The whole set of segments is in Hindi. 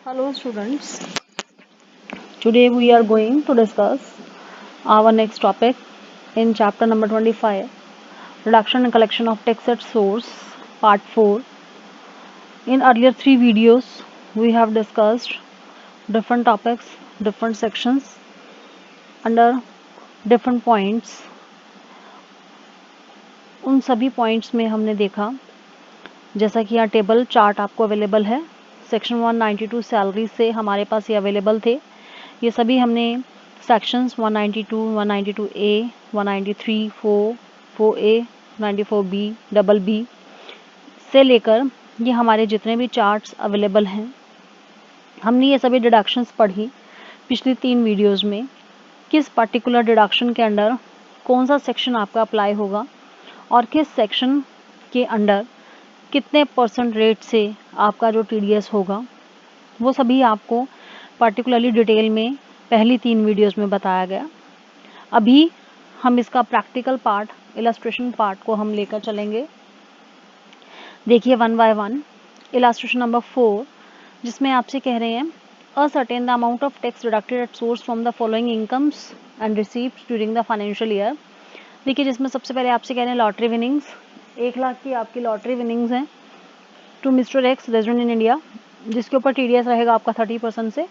Hello students, today we are going to discuss our next topic in chapter number 25, Reduction and Collection of Text at Source, part 4. In earlier 3 videos, we have discussed different topics, different sections under different points. उन सभी पॉइंट्स में हमने देखा जैसा कि यहाँ टेबल चार्ट आपको अवेलेबल है, सेक्शन 192 सैलरी से हमारे पास ये अवेलेबल थे। ये सभी हमने sections 192, 192A, 193, 4, 4A, 94B, double B से लेकर ये हमारे जितने भी चार्ट्स अवेलेबल हैं, हमने ये सभी डिडक्शंस पढ़ी पिछली 3 वीडियोस में। किस पर्टिकुलर डिडक्शन के अंडर कौन सा सेक्शन आपका अप्लाई होगा और किस सेक्शन के अंडर कितने % रेट से आपका जो TDS होगा, वो सभी आपको पर्टिकुलरली डिटेल में पहली 3 वीडियोस में बताया गया। अभी हम इसका प्रैक्टिकल पार्ट, इलस्ट्रेशन पार्ट को हम लेकर चलेंगे। देखिए 1 बाय 1 इलस्ट्रेशन नंबर 4, जिसमें आपसे कह रहे हैं a certain the amount of tax deducted at source from the following incomes and receiveds during the financial year. देखिए जिसमें सबसे पहले आपसे कह रहे हैं लॉटरी विनिंग्स, 1 लाख की आपकी लॉटरी विनिंग्स हैं to mister X resident in India, जिसके ऊपर TDS रहेगा आपका 30% से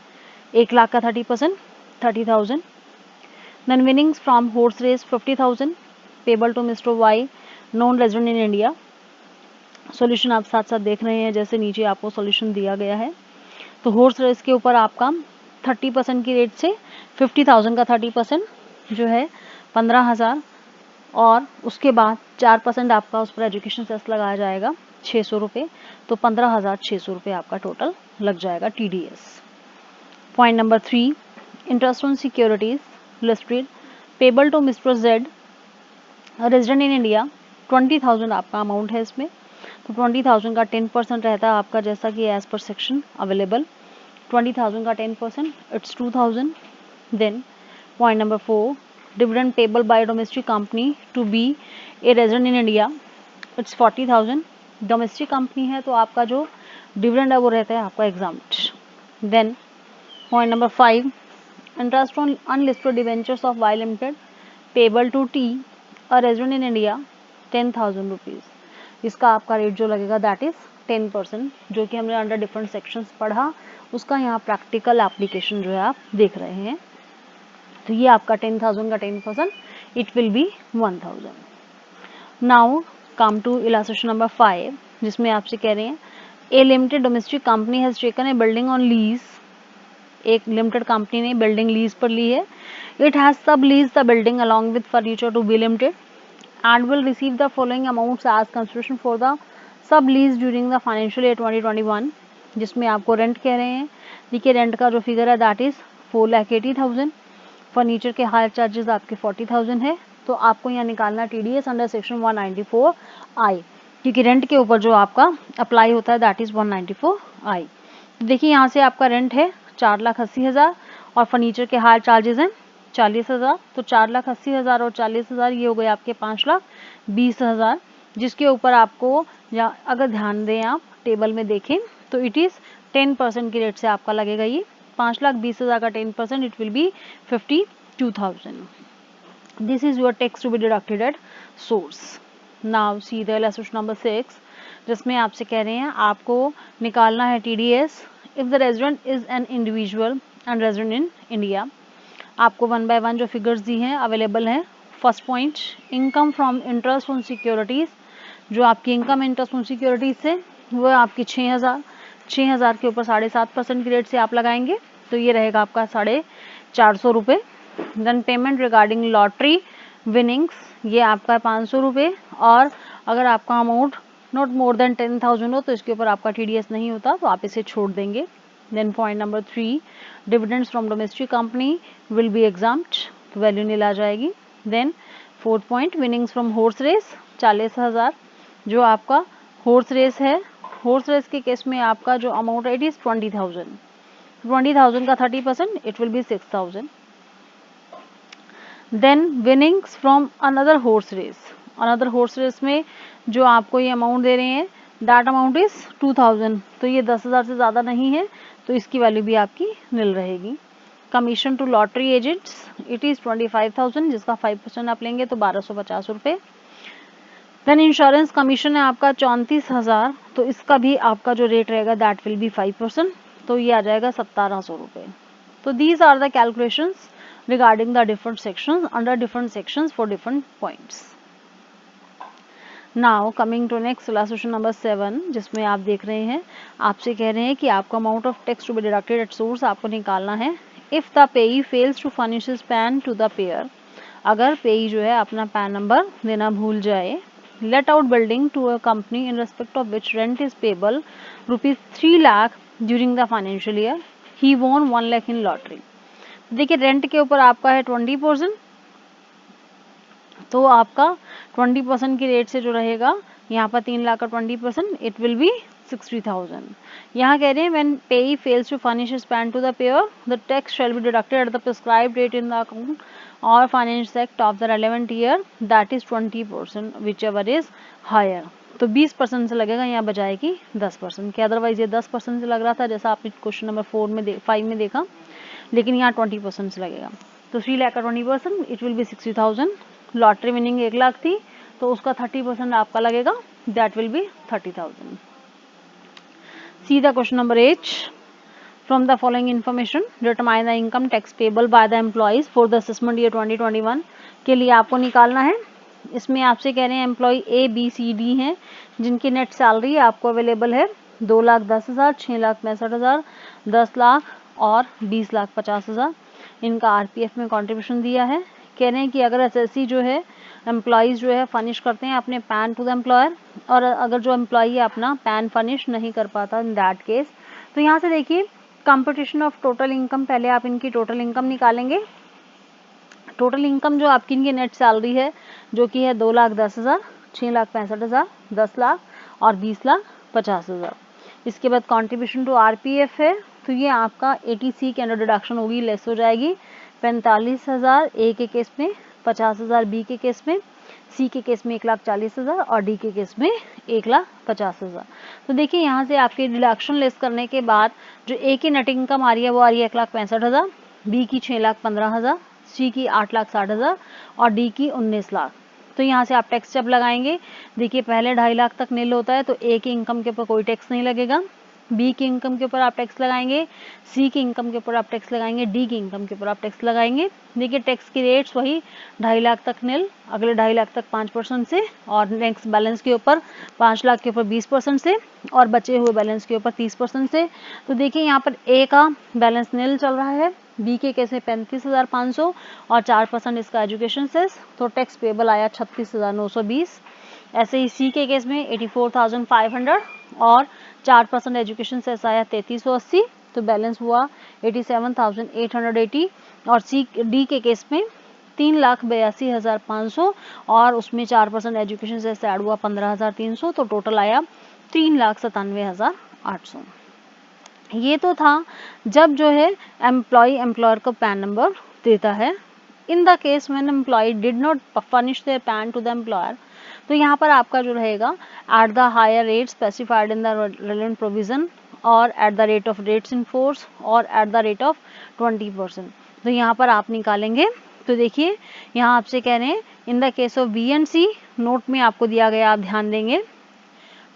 1 लाख का 30%, 30,000। Then winnings from horse race 50,000 payable to mister Y non resident in India. Solution आप साथ साथ देख रहे हैं, जैसे नीचे आपको सॉल्यूशन दिया गया है। तो हॉर्स रेस के ऊपर आपका 30% की रेट से 50,000 का 30% जो है 15,000, और उसके बाद 4% आपका उस पर एजुकेशन सेस लगाया जाएगा 600 रुपये, तो 15,600 रुपये आपका टोटल लग जाएगा TDS। Point number 3, interest on securities listed payable to mister Z resident in India, 20,000 आपका अमाउंट है इसमें। तो 20,000 का 10% रहता है आपका, जैसा कि एज पर सेक्शन अवेलेबल 20,000 का 10% it's 2,000। Then point number 4, dividend payable by domestic company to B a resident in India, it's 40,000। Domestic company है तो आपका जो डिविडेंड है वो रहता है आपका exempt. Then point number 5, interest on unlisted debentures of Y limited payable to T a resident in India 10,000 rupees. इसका आपका रेट जो लगेगा दैट इज 10%, जो कि हमने अंडर डिफरेंट सेक्शंस पढ़ा, उसका यहाँ प्रैक्टिकल एप्लीकेशन जो है आप देख रहे हैं। तो ये आपका 10,000 का 10%, it will be 1,000। Now come to illustration number 5, जिसमें आपसे कह रहे हैं a limited domestic company has taken a building on lease, एक लिमिटेड कंपनी ने बिल्डिंग लीज पर ली है। It has sub lease the building along with furniture to be limited and will receive the following amounts as consideration for the sublease during the financial year 2021, जिसमें आपको रेंट कह रहे हैं। देखिए रेंट का जो फिगर है दैट इज 4,80,000, फर्नीचर के हायर चार्जेस आपके 40,000 है। तो आपको यहाँ निकालना TDS अंडर सेक्शन 194I, क्योंकि रेंट के ऊपर जो आपका अप्लाई होता है दैट इज 194I। देखिए यहाँ से आपका रेंट है 4,80,000 और फर्नीचर के हायर चार्जेस हैं 40,000, तो 4,80,000 और 40,000 ये हो गए आपके 5,20,000, जिसके ऊपर आपको, या अगर ध्यान दें आप टेबल में देखें तो इट इज़ 10% की रेट से आपका लगेगा। ये 5,20,000 का 10% it will be 52,000। This is your tax to be deducted at source. Now see the illustration number 6, जिसमें आपसे कह रहे हैं आपको निकालना है TDS if the resident is an individual and resident in India. आपको 1 बाय 1 जो फिगर्स दी हैं अवेलेबल हैं। First point, income from interest on securities, जो आपकी इनकम इंटरेस्ट ऑन सिक्योरिटीज से वो आपकी 6,000 के ऊपर 7.5% की रेट से आप लगाएंगे, तो ये रहेगा आपका 450 रुपये। Then payment regarding lottery winnings, ये आपका 500 रुपये, और अगर आपका अमाउंट नॉट मोर देन 10,000 हो तो इसके ऊपर आपका TDS नहीं होता, तो आप इसे छोड़ देंगे। Then point number 3, dividends from domestic company will be exempt, तो वैल्यू नील आ जाएगी। Then 4th point, winnings from horse race 40,000, जो आपका हॉर्स रेस है, हॉर्स रेस के केस में आपका जो अमाउंट है इट इज 20,000, 20,000 का 30% it will be 6,000। Then winnings from another horse race, another horse race में जो आपको ये अमाउंट दे रहे हैं दैट अमाउंट इज 2000, तो ये 10,000 से ज़्यादा नहीं है, तो इसकी वैल्यू भी आपकी नील रहेगी। Commission to lottery agents it is 25,000, जिसका 5% आप लेंगे तो 1250 रुपये। देन इंश्योरेंस कमीशन है आपका 34,000, तो इसका भी आपका जो रेट रहेगा दैट विल बी 5%, तो ये आ जाएगा 1700 रुपये। तो these are the calculations regarding the different sections under different sections for different points. Now coming to next illustration number 7, जिसमें आप देख रहे हैं, आपसे कह रहे हैं कि आपका amount of tax to be deducted at source आपको निकालना है। If the payee fails to furnish his PAN to the payer, अगर पेई जो है अपना पैन नंबर देना भूल जाए, let out building to a company in respect of which rent is payable ₹3 lakh during the financial year, he won 1 lakh in lottery. देखिए रेंट के ऊपर आपका है 20%, तो आपका 20% की रेट से जो रहेगा यहाँ पर 3 लाख का 20%, इट विल बी 60,000। यहाँ कह रहे हैं when payee fails to furnish his PAN to the payer, the tax shall be deducted at the prescribed rate in the account or finance act of the relevant year, that is 20%, whichever is higher. तो 20% से लगेगा यहाँ बजाय कि 10% के, अदरवाइज ये 10% से लग रहा था जैसा आपने क्वेश्चन नंबर 5 में देखा, लेकिन यहाँ 20% से लगेगा। तो 3 लाख का 20% it will B 60,000। Lottery winning 1 lakh थी, तो उसका 30% आपका लगेगा, that will be 30,000। See the question number 8, from the following information determine the income tax payable by the employees for the assessment year 2021 के लिए आपको निकालना है। इसमें आपसे कह रहे हैं एम्प्लॉय ABCD हैं जिनकी नेट सैलरी आपको अवेलेबल है 2,10,000, 6,65,000, 10 लाख और 20,50,000। इनका RPF में कंट्रीब्यूशन दिया है। कह रहे हैं कि अगर SSC जो है एम्प्लॉयज़ जो है फर्निश करते हैं अपने पैन टू द एम्प्लॉयर, और अगर जो एम्प्लॉई अपना पैन फर्निश नहीं कर पाता इन दैट केस, तो यहाँ से देखिए कंपटीशन ऑफ टोटल इनकम, पहले आप इनकी टोटल इनकम निकालेंगे। टोटल इनकम जो आपकी इनकी नेट सैलरी है जो कि है 2,10,000, 6,65,000, 10 लाख और 20,50,000। इसके बाद कंट्रीब्यूशन टू RPF है, तो ये आपका 80C के अंडर डिडक्शन होगी, लेस हो जाएगी। 45,000 A के केस में, 50,000 B के केस में, C के केस में 1,40,000 और D के केस में 1,50,000। तो देखिए यहाँ से आपके डिडक्शन लेस करने के बाद जो A की नेट इनकम आ रही है वो आ रही है 1,65,000, B की 6,15,000, C की 8,60,000 और D की 19 लाख। तो यहाँ से आप टैक्स जब लगाएंगे, देखिए पहले 2.5 लाख तक नील होता है तो A की इनकम के ऊपर कोई टैक्स नहीं लगेगा, B की इनकम के ऊपर आप टैक्स लगाएंगे, C की इनकम के ऊपर आप टैक्स लगाएंगे, D की इनकम के ऊपर आप टैक्स लगाएंगे। देखिए टैक्स की रेट्स वही 2.5 लाख तक नील, अगले 2.5 लाख तक 5% से, और नेक्स्ट बैलेंस के ऊपर 5 लाख के ऊपर 20% से, और बचे हुए बैलेंस के ऊपर 30% से। तो देखिए यहाँ पर A का बैलेंस नील चल रहा है, B के केस में 35,500 और 4% इसका एजुकेशन सेस, तो टैक्स पेबल आया 36,920। ऐसे ही C के केस में 84,500 और 4% एजुकेशन सेस आया 3380, तो बैलेंस हुआ 87,880। और D के केस में 3,82,500 और उसमें 4% एजुकेशन सेस ऐड हुआ 15,300, तो टोटल आया 3,97,800। ये तो था जब जो है एम्प्लॉय एम्प्लॉयर को पैन नंबर देता है। In the case when employee did not furnish their PAN to the employer, तो यहाँ पर आपका जो रहेगा at the higher rate specified in the relevant provision or at the rate of rates in force or at the rate of 20%, तो यहाँ पर आप निकालेंगे। तो देखिए यहाँ आपसे कह रहे हैं इन the case of B and C, note में आपको दिया गया, आप ध्यान देंगे।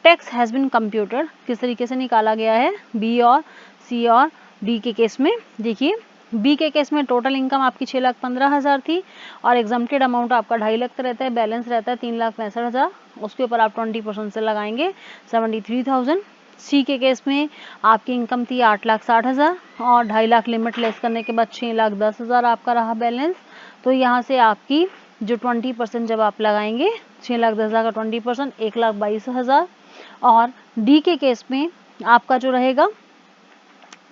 टैक्स हैज़ बिन कंप्यूटेड, किस तरीके से निकाला गया है B और C और D के केस में। देखिए B के केस में टोटल इनकम आपकी 6,15,000 थी और एग्जम्प्टेड अमाउंट आपका 2.5 लाख रहता है, बैलेंस रहता है 3,65,000, उसके ऊपर आप 20% से लगाएंगे 73,000। C के केस में आपकी इनकम थी 8,60,000 और 2.5 लाख लिमिट लेस करने के बाद 6,10,000 आपका रहा बैलेंस। तो यहाँ से आपकी जो 20% जब आप लगाएंगे 6,10,000 का 20% 1,22,000। और D के केस में आपका जो रहेगा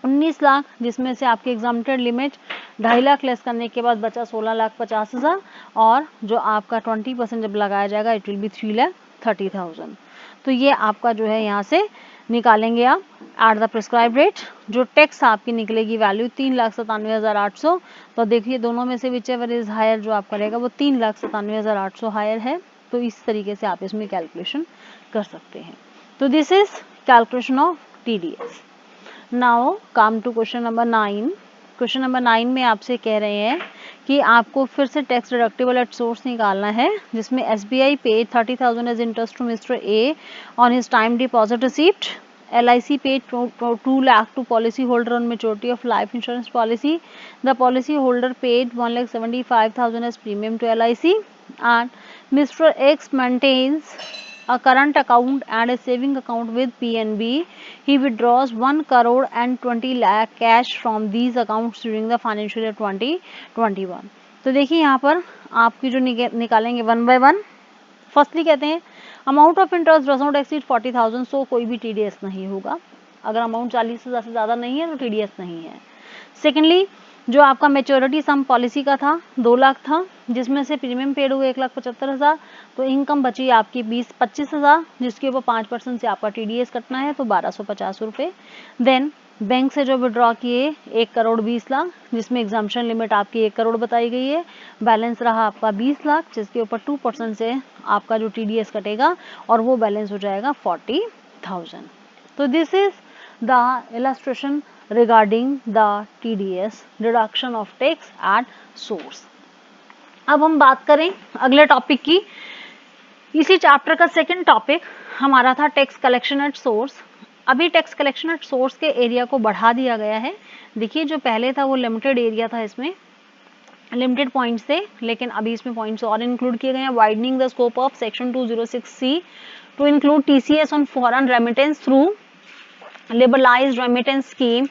19 लाख, जिसमें से आपकी एग्जाम्प्टेड लिमिट 2.5 लाख लेस करने के बाद बचा 16,50,000 और जो आपका 20% जब लगाया जाएगा इट विल बी 3,30,000। तो ये आपका जो है यहाँ से निकालेंगे आप एट द प्रिस्क्राइब रेट। जो टैक्स आपकी निकलेगी वैल्यू 3,97,800। तो देखिए दोनों में से विच एवर इज हायर, जो आपका रहेगा वो 3,97,800 हायर है। तो इस तरीके से आप इसमें कैलकुलेशन कर सकते हैं। तो this is calculation of TDS. Now come to question number 9. Question number 9 में आपसे कह रहे हैं कि आपको फिर से टैक्स डिडक्टिबल एट सोर्स निकालना है, जिसमें SBI paid 30,000 as interest to mister A on his time deposit receipt. LIC paid 2 lakh to policy holder on maturity of life insurance policy. The policy holder paid 1,75,000 as premium to LIC, and Mr. X maintains a current account and a saving account with PNB. He withdraws 1 crore and 20 lakh cash from these accounts during the financial year 2021. तो देखिए यहाँ पर आपकी जो निकालेंगे वन बाय वन. फर्स्टली कहते हैं amount of interest does not exceed 40,000, सो कोई भी TDS नहीं होगा. अगर अमाउंट 40,000 से ज़्यादा नहीं है तो TDS नहीं है. सेकेंडली जो आपका मेच्योरिटी सम पॉलिसी का था 2 लाख था, जिसमें से प्रीमियम पेड हुए 1,75,000, तो इनकम बची आपकी 25,000, जिसके ऊपर 5% से आपका TDS कटना है, तो 1,250 रुपये. देन बैंक से जो विड्रॉ किए 1 करोड़ 20 लाख, जिसमें एग्जाम्पशन लिमिट आपकी 1 करोड़ बताई गई है. बैलेंस रहा आपका 20 लाख, जिसके ऊपर 2% से आपका जो TDS कटेगा और वो बैलेंस हो जाएगा 40,000. तो this is the illustration regarding the TDS deduction of tax at source. अब हम बात करें अगले टॉपिक की. इसी चैप्टर का सेकंड टॉपिक हमारा था टैक्स कलेक्शन एट सोर्स. अभी टैक्स कलेक्शन एट सोर्स के एरिया को बढ़ा दिया गया है. देखिए जो पहले था वो लिमिटेड एरिया था, इसमें लिमिटेड पॉइंट्स थे, लेकिन अभी इसमें पॉइंट्स और इंक्लूड किए गए हैं. Widening the scope of section 206C to include TCS on foreign remittance through liberalized remittance scheme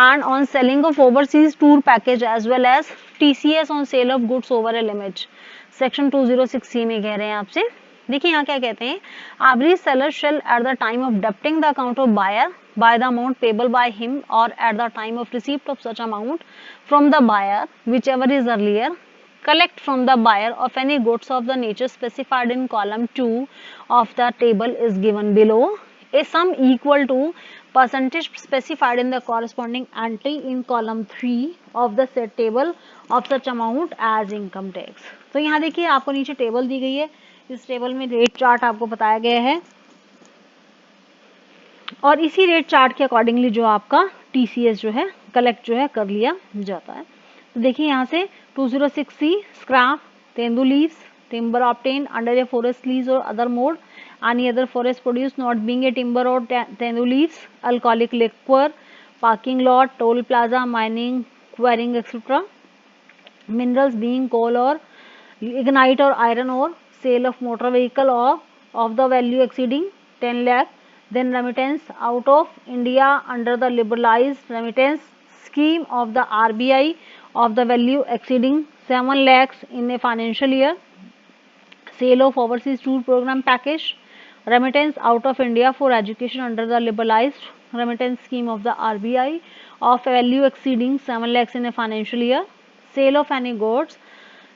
and on selling of overseas tour package as well as TCS on sale of goods over a limit. Section 206C में कह रहे हैं आपसे. देखिए यहाँ क्या कहते हैं, every seller shall at the time of debiting the account of buyer by the amount payable by him or at the time of receipt of such amount from the buyer whichever is earlier, collect from the buyer of any goods of the nature specified in column 2 of the table is given below. A sum equal to percentage specified in the corresponding entry in column 3 of the said table of such amount as income tax. तो यहाँ देखिए आपको नीचे टेबल दी गई है. इस टेबल में रेट चार्ट आपको बताया गया है और इसी रेट चार्ट के अकॉर्डिंगली जो आपका TCS जो है कलेक्ट जो है कर लिया जाता है. तो देखिए यहाँ से 206C scrap, tendu leaves, timber obtained under a forest lease or other mode, any other forest produce not being a timber or tendu leaves, alcoholic liquor, parking lot, toll plaza, mining, quarrying, etc. Minerals being coal or lignite or iron ore, sale of motor vehicle or of the value exceeding 10 lakh, then remittance out of India under the liberalized remittance scheme of the RBI of the value exceeding 7 lakhs in a financial year, sale of overseas tour program package, remittance out of India for education under the liberalized remittance scheme of the RBI of value exceeding 7 lakhs in a financial year, sale of any goods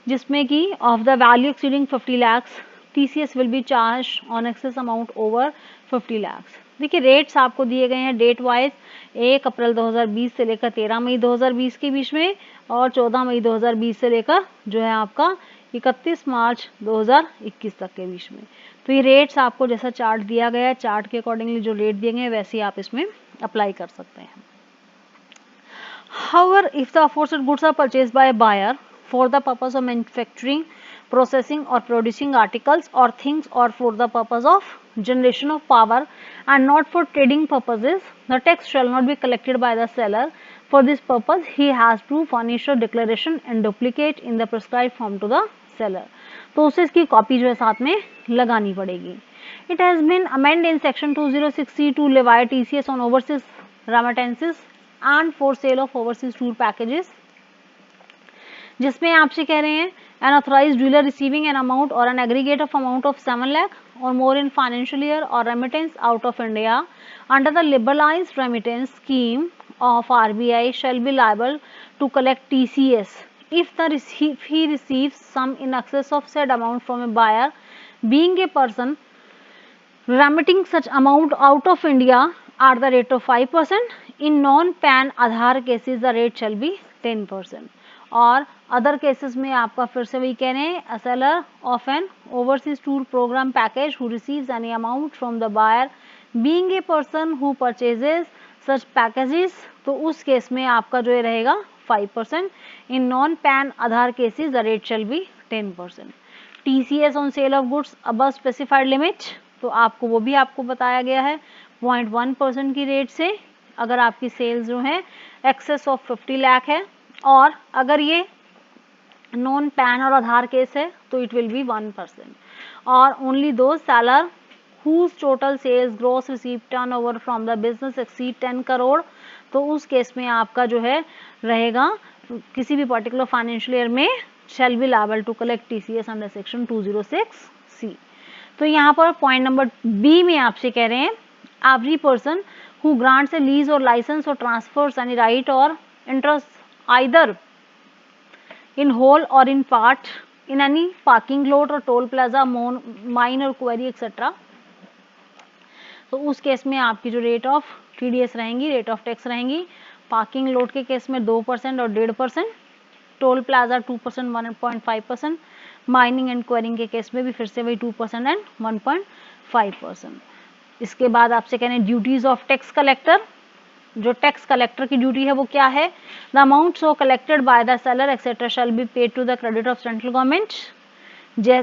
जिसमें कि of the value exceeding 50 lakhs, TCS will be charged on excess amount over 50 lakhs. देखिए रेट्स आपको दिए गए हैं डेट वाइज 1 अप्रैल 2020 से लेकर 13 मई 2020 के बीच में और 14 मई 2020 से लेकर जो है आपका 31 मार्च 2021 तक के बीच में. तो ये रेट्स आपको जैसा चार्ट दिया गया है, चार्ट के अकॉर्डिंगली जो रेट दिए गए हैं वैसे ही आप इसमें अप्लाई कर सकते हैं. However, if the aforesaid goods are purchased by a buyer for the purpose of manufacturing, processing or producing articles or things or for the purpose of generation of power and not for trading purposes, the tax shall not be collected by the seller. For this purpose, he has to furnish a declaration and duplicate in the prescribed form to the seller. तो उसे इसकी कॉपी जो है साथ में लगानी पड़ेगी. It has been amended in section 206C to levy TCS on overseas remittances and for sale of overseas tour packages, जिसमें आपसे कह रहे हैं an authorized dealer receiving an amount or an aggregate of amount of 7 lakh or more in financial year or remittance out of India under the liberalized remittance scheme of RBI shall be liable to collect TCS if he receives some in excess of said amount from a buyer, being a person remitting such amount out of India at the rate of 5%. In non-PAN Aadhaar cases the rate shall be 10%. और अदर केसेस में आपका फिर से वही कह रहे हैं, a seller of an overseas tour program package who receives any amount from the buyer being a person who purchases such packages, तो उस केस में आपका जो है रहेगा 5%। In non pan Aadhaar cases the rate shall be 10%। TCS on sale of goods above specified limit, तो आपको वो भी आपको बताया गया है 0.1% की रेट से अगर आपकी सेल्स जो है एक्सेस ऑफ 50 लाख है, और अगर ये नॉन पैन और आधार केस है तो इट विल बी 1%। और ओनली दो seller whose total sales gross received turnover from the business exceed 10 crore, तो उस केस में आपका जो है रहेगा किसी भी पर्टिकुलर फाइनेंशियल ईयर में shall be liable to collect TCS under section 206C। तो यहाँ पर पॉइंट नंबर बी में आपसे कह रहे हैं every person who grants A lease और लाइसेंस और ट्रांसफर्स एनी राइट और interest either in whole or in part in any parking lot or toll plaza, mine or quarry etc, तो उस केस में आपकी जो रेट ऑफ TDS रहेंगी, रेट ऑफ टैक्स रहेंगी, पार्किंग लोट के केस में 2% और 1.5%, toll plaza 2% 1.5%, mining and quarrying के केस में भी फिर से वही 2% एंड 1.5%। इसके बाद आपसे कह रहे हैं ड्यूटीज ऑफ टैक्स कलेक्टर, जो टैक्स कलेक्टर की ड्यूटी है वो क्या है, the amount so collected by the seller etcetera shall be paid to the credit of central government.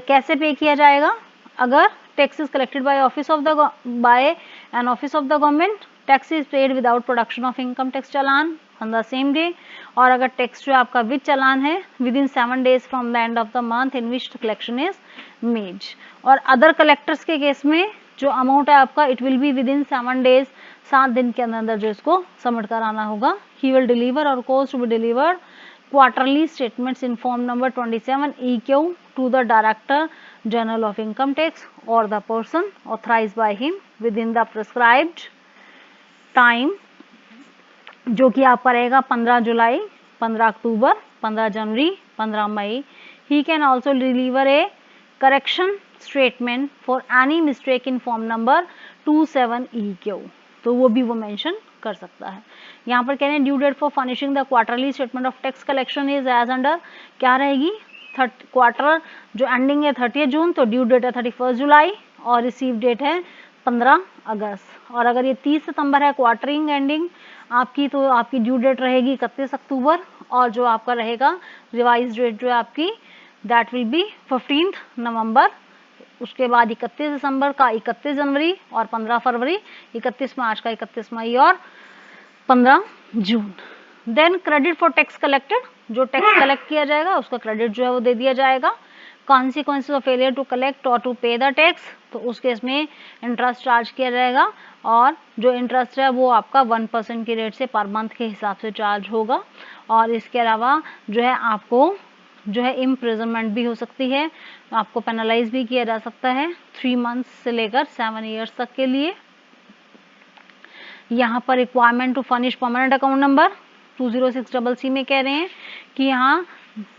कैसे पे किया जाएगा, अगर tax is collected by office of the by an office of the government, tax is paid without production of income tax challan on the same day, और अगर टैक्स जो आपका विद चालान है with in 7 days from the end of the month in which collection is made. और अदर कलेक्टर्स के केस में जो अमाउंट है आपका it will be with in 7 days, 7 दिन के अंदर अंदर जो इसको सबमिट कराना होगा। ही will deliver or cause to be delivered quarterly statements in form number 27 EQ to the Director General of Income Tax or the person authorized by him within the prescribed time, जो कि आपका रहेगा 15 जुलाई, 15 अक्टूबर, 15 जनवरी, 15 मई। He can also deliver a correction statement for any mistake in form number 27 EQ, तो वो भी वो मेंशन कर सकता है। यहाँ पर कह रहे हैं due date for furnishing the quarterly statement of tax collection is as under, क्या रहेगी, क्वार्टर जो एंडिंग है 30 जून, तो ड्यू डेट है 31 जुलाई और रिसीव डेट है 15 अगस्त। और अगर ये 30 सितंबर है क्वार्टरिंग एंडिंग आपकी, तो आपकी ड्यू डेट रहेगी 31 अक्टूबर, और जो आपका रहेगा रिवाइज डेट जो है आपकी दैट विल बी 15 नवंबर। उसके बाद 31 दिसंबर का 31 जनवरी और 15 फरवरी, 31 मार्च का 31 मई और 15 जून। Then credit for tax collected, जो टैक्स कलेक्ट किया जाएगा उसका क्रेडिट जो है वो दे दिया जाएगा। Consequences of failure to collect और टू पे द टैक्स, तो उस केस में इंटरेस्ट चार्ज किया जाएगा, और जो इंटरेस्ट है वो आपका 1% की रेट से पर मंथ के हिसाब से चार्ज होगा। और इसके अलावा जो है आपको जो है इम्प्रिजनमेंट भी हो सकती है, आपको पेनलाइज भी किया जा सकता है 3 मंथ्स से लेकर 7 ईयर्स तक के लिए। यहाँ पर requirement to furnish permanent account number 206CC में कह रहे हैं कि यहाँ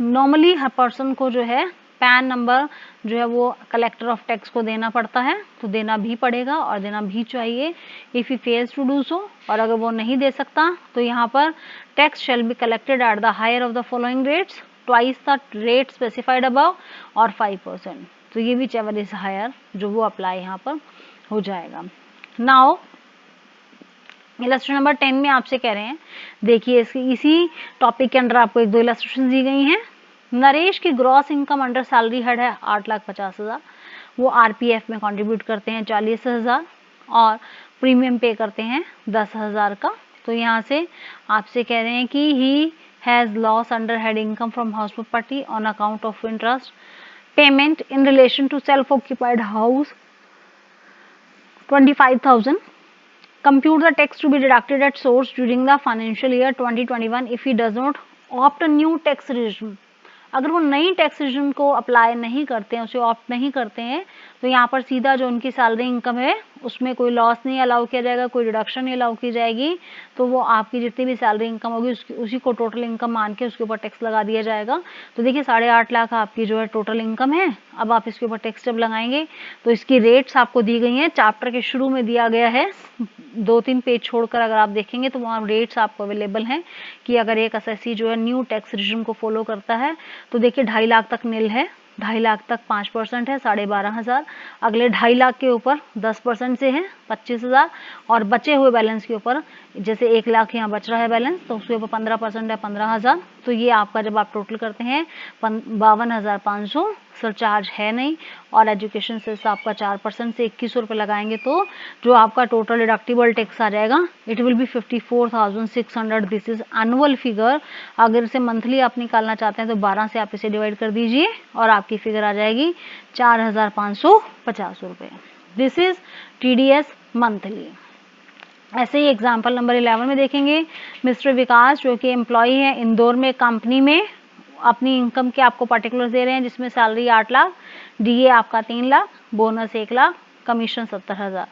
नॉर्मली हर पर्सन को जो है पैन नंबर जो है वो कलेक्टर ऑफ टैक्स को देना पड़ता है, तो देना भी पड़ेगा और देना भी चाहिए if he fails to do so. और अगर वो नहीं दे सकता तो यहाँ पर tax shall be collected at the higher of the following rates, twice the rate specified above और 5%, तो ये भी चेवर इज हायर जो वो अप्लाई यहाँ पर हो जाएगा। नाउ इलस्ट्रेशन नंबर 10 में आपसे कह रहे हैं, देखिए इसी टॉपिक के अंदर आपको 1-2 इलस्ट्रेशन दी गई हैं। नरेश की gross income under salary head है 8,50,000, वो RPF में कंट्रीब्यूट करते हैं 40,000 और प्रीमियम पे करते हैं 10,000 का। तो यहाँ से आपसे कह रहे हैं कि he has loss under head income from house property on account of interest payment in relation to self occupied house 25,000। Compute the tax to be deducted at source during the financial year 2021 if he does not opt a new tax regime। अगर वो नई टैक्स रिजिम को अप्लाई नहीं करते हैं, उसे ऑप्ट नहीं करते हैं, तो यहाँ पर सीधा जो उनकी सैलरी इनकम है उसमें कोई लॉस नहीं अलाउ किया जाएगा, कोई डिडक्शन नहीं अलाउ की जाएगी, तो वो आपकी जितनी भी सैलरी इनकम होगी उसी को टोटल इनकम मान के उसके ऊपर टैक्स लगा दिया जाएगा। तो देखिए 8.5 लाख आपकी जो है टोटल इनकम है। अब आप इसके ऊपर टैक्स जब लगाएंगे तो इसकी रेट्स आपको दी गई हैं, चैप्टर के शुरू में दिया गया है, 2-3 पेज छोड़कर अगर आप देखेंगे तो वहाँ रेट्स आपको अवेलेबल हैं कि अगर एक एसएससी जो है न्यू टैक्स रिजिम को फॉलो करता है तो देखिए 2.5 लाख तक नील है, 2.5 लाख तक 5% है 12,500, अगले 2.5 लाख के ऊपर 10% से है 25,000, और बचे हुए बैलेंस के ऊपर जैसे 1 लाख यहाँ बच रहा है बैलेंस तो उसके ऊपर 15% है 15,000। तो ये आपका जब आप टोटल करते हैं 52,500, सरचार्ज है नहीं, और एजुकेशन सेस आपका 4% से 2100 रुपये लगाएंगे तो जो आपका टोटल डिडक्टिबल टैक्स आ जाएगा it will B 54,600। This is annual figure. अगर इसे मंथली आप निकालना चाहते हैं तो 12 से आप इसे डिवाइड कर दीजिए और आपकी फिगर आ जाएगी 4,550 रुपये। This is TDS monthly. ऐसे ही एग्जाम्पल नंबर 11 में देखेंगे, मिस्टर विकास जो कि एम्प्लॉय है इंदौर में कंपनी में, अपनी इनकम के आपको पर्टिकुलर दे रहे हैं जिसमें सैलरी 8 लाख, DA आपका 3 लाख, बोनस 1 लाख, कमीशन 70,000।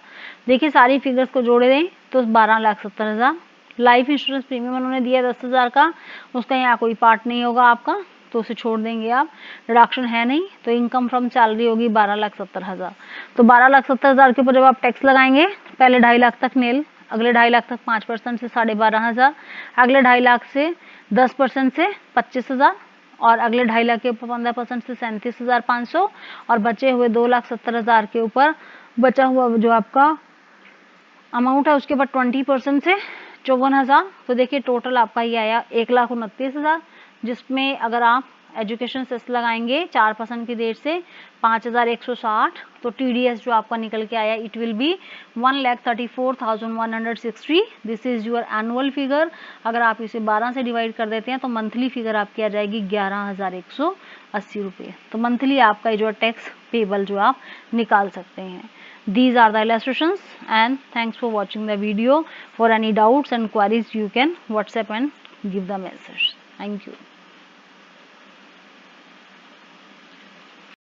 देखिए सारी फिगर्स को जोड़े दें तो 12,70,000। लाइफ इंश्योरेंस प्रीमियम उन्होंने दिया 10,000 का, उसका यहाँ कोई पार्ट नहीं होगा आपका तो उसे छोड़ देंगे आप, डिडक्शन है नहीं, तो इनकम फ्रॉम सैलरी होगी 12,70,000। तो 12,70,000 के ऊपर जब आप टैक्स लगाएंगे, पहले 2.5 लाख तक नेल, अगले 2.5 लाख तक 5% से 12,500, अगले 2.5 लाख से 10% से 25,000, और अगले 2.5 लाख के ऊपर 15% से 37,500, और बचे हुए 2,70,000 के ऊपर बचा हुआ जो आपका अमाउंट है उसके ऊपर 20% से 54,000। तो देखिए टोटल आपका ये आया 1,29,000, जिसमें अगर आप एजुकेशन सेस लगाएंगे 4% की रेट से 5,160, तो TDS जो आपका निकल के आया it will B 1,34,160। This is your annual figure. अगर आप इसे 12 से डिवाइड कर देते हैं तो मंथली फिगर आपकी आ जाएगी 11,180 रुपये। तो मंथली आपका जो टैक्स पेबल जो आप निकाल सकते हैं। These are the illustrations, and thanks for watching the video. For any doubts and queries you can WhatsApp and give the message. Thank you.